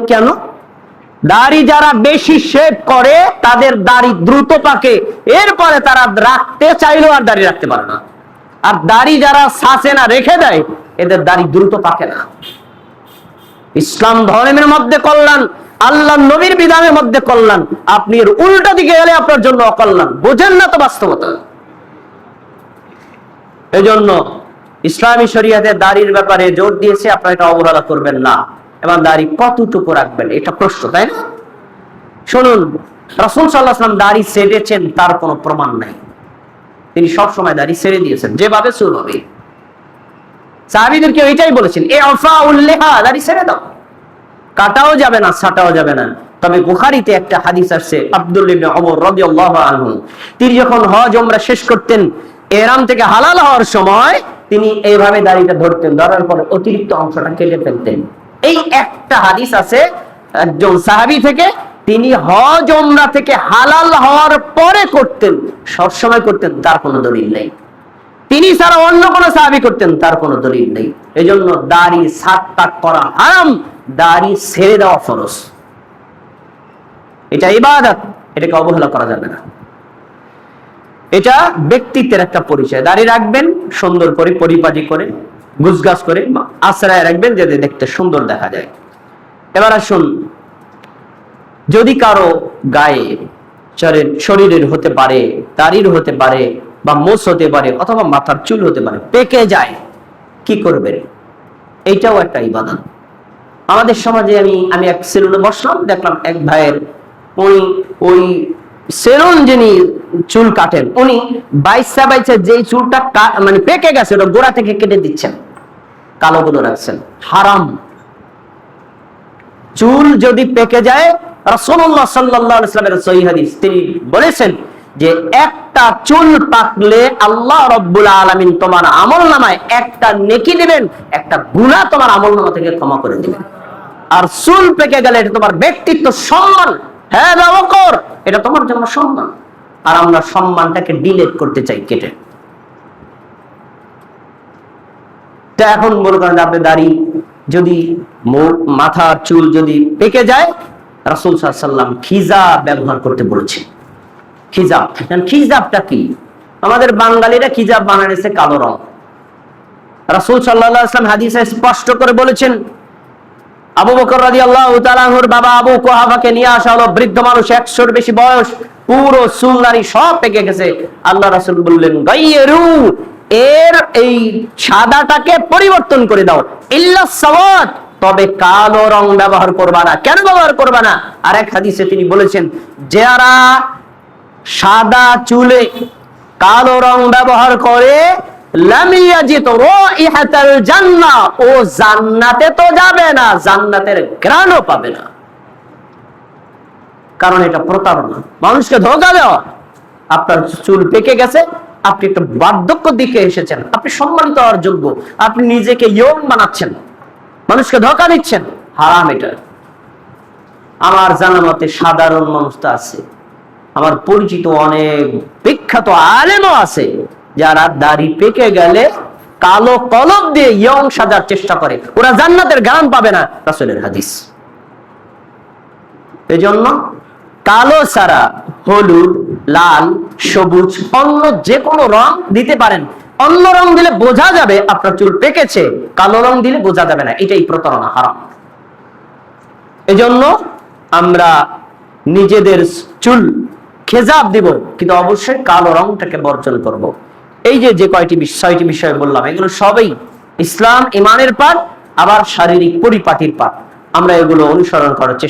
কেন? দাড়ি যারা বেশি শেভ করে তাদের দাড়ি দ্রুত পাকে, এরপরে তারা রাখতে চাইলেও আর দাড়ি রাখতে পারে না। আর দাড়ি যারা ছাঁচে না, রেখে দেয়, এদের দাড়ি দ্রুত পাকে না। ইসলাম ধর্মের মধ্যে কল্যাণ, আল্লাহ নবীর বিধানের মধ্যে কল্যাণ, আপনি এর উল্টা দিকে গেলে আপনার জন্য অকল্যাণ। বোঝেন না তো বাস্তবতা। এই জন্য ইসলামী শরিয়াতে দাড়ির ব্যাপারে জোর দিয়েছে, আপনারা এটা অবহেলা করবেন না। এবং দাড়ি কতটুকু রাখবেন এটা প্রশ্ন, তাই না? শুনুন, রাসূল সাল্লাল্লাহু আলাইহি ওয়াসাল্লাম দাড়ি ছেড়েছেন তার কোনো প্রমাণ নাই। তিনি সব সময় দাড়ি ছেড়ে দিয়েছেন, যেভাবে চুল হবে। সাহাবীদেরকে এটাই বলেছেন, এ আফাউল লিহা, দাড়ি ছেড়ে দাও, কাটাও যাবে না, ছাটাও যাবে না। তবে বুখারীতে একটা হাদিস আসছে, আব্দুল্লাহ ইবনে ওমর রাদিয়াল্লাহু আনহু, তিনি যখন হজ ওমরা শেষ করতেন, ইহরাম থেকে হালাল হওয়ার সময় তিনি এইভাবে দাড়িটা ধরতেন, ধরার পরে অতিরিক্ত অংশটা কেটে ফেলতেন। এই একটা হাদিস আছে একজন সাহাবী থেকে, তিনি হজ ওমরা থেকে হালাল হওয়ার পরে করতেন, সবসময় করতেন, তার কোনো দলিল নেই। তিনি ছাড়া অন্য কোন সাহাবী করতেন, তার কোনো দলিল নেই। এজন্য দাড়ি ছাঁট করা হারাম, দাড়ি ছেড়ে দেওয়া ফরজ। এটা ইবাদত, এটাকে অবহেলা করা যাবে না। এটা ব্যক্তিত্বের একটা পরিচয়। দাড়ি রাখবেন সুন্দর করে, পরিপাটি করে, গুছগাছ করে আশ্রয় রাখবেন, যাতে দেখতে সুন্দর দেখা যায়। এবার আসুন, যদি কারো গায়ে, শরীরের হতে পারে, দাড়ির হতে পারে, বা মোচ হতে পারে, অথবা মাথার চুল হতে পারে, পেকে যায়, কি করবেন? এইটাও একটা ইবাদত। আমাদের সমাজে আমি এক সেলুনে বসলাম, দেখলাম এক ভাইয়ের, উনি ওই সেলুন যিনি চুল কাটেন, উনি বাইসা যেই চুলটা মানে পেকে গেছে, ওটা গোড়া থেকে কেটে দিচ্ছেন, কালো গুলো রাখছেন। হারাম। চুল যদি পেকে যায়, রাসূলুল্লাহ সাল্লাল্লাহু আলাইহি ওয়াসাল্লামের সহিহ হাদিস, তিনি বলেছেন যে একটা চুল পাকলে আল্লাহ রাব্বুল আলামিন তোমার আমলনামায় একটা নেকি দিবেন, একটা গুনাহ তোমার আমলনামা থেকে ক্ষমা করে দিবেন। আর চুল পেকে গেলে এটা তোমার ব্যক্তিত্ব, সম্মান, হ্যাঁ বাবকর, এটা তোমার জন্য সম্মান। আর আমরা সম্মানটাকে ডিলিট করতে চাই, কেটে। তা এখন মনে করেন আপনি দাড়ি যদি, মাথার চুল যদি পেকে যায়, রাসূল সাল্লাল্লাহু আলাইহি ওয়াসাল্লাম খিজাব ব্যবহার করতে বলেছেন। খিজাব, খিজাবটা কি? আমাদের বাঙালিরা খিজাব বানাইছে কালো রং। রাসূল সাল্লাল্লাহু আলাইহি ওয়াসাল্লাম হাদিসে স্পষ্ট করে বলেছেন, আবু বকর রাদিয়াল্লাহু তাআলা আনহুর বাবা আবু কুহাফাকে নিয়ে আসা হলো, বৃদ্ধ মানুষ, 100-এর বেশি বয়স, পুরো চুল দাড়ি সব পেকে গেছে। আল্লাহ রাসূল বললেন, গায়রু, এর এই সাদাটাকে পরিবর্তন করে দাও, ইল্লা সাওয়াদ, তবে কালো রং ব্যবহার করবা না। কেন ব্যবহার করবা না? আর এক হাদিসে তিনি বলেছেন, যারা সাদা চুলে কালো রং ব্যবহার করে, লাম ইয়াজিদ রাইহাতাল জান্নাহ, ও জান্নাতে তো যাবে না, জান্নাতের ঘ্রাণও পাবে না। কারণ এটা প্রতারণা, মানুষকে ধোঁকা দেওয়া। আপনার চুল পেকে গেছে, আপনি একটা বার্ধক্য দিকে এসেছেন, আপনি সম্মানিত হওয়ার যোগ্য, আপনি নিজেকে ইয়ং বানাচ্ছেন, মানুষকে ধোঁকা দিচ্ছেন, হারাম এটা। আমার জানা মতে সাধারণ মানুষ তো আছে, আমার পরিচিত অনেক বিখ্যাত আলেমও আছে, যারা দাড়ি পেকে গেলে কালো কলম দিয়ে ইয়ং সাজার চেষ্টা করে, ওরা জান্নাতের ঘ্রাণ পাবে না, রাসূলের হাদিস। এজন্য কালো ছাড়া হলুদ, লাল, সবুজ, অন্য যে কোনো রং দিতে পারেন। অন্য রং দিলে বোঝা যাবে আপনার চুল পেকেছে, কালো রং দিলে বোঝা যাবে না, এটাই প্রতারণা, হারাম। এজন্য আমরা নিজেদের চুল খেজাব দিব, কিন্তু অবশ্যই কালো রংটাকে বর্জন করব। এই যে কয়টি 6টি বিষয় বললাম, এগুলো সবই ইসলাম, ইমানের পাঠ, আবার শারীরিক পরিপাটির পাঠ। আমরা এগুলো অনুসরণ করার চেষ্টা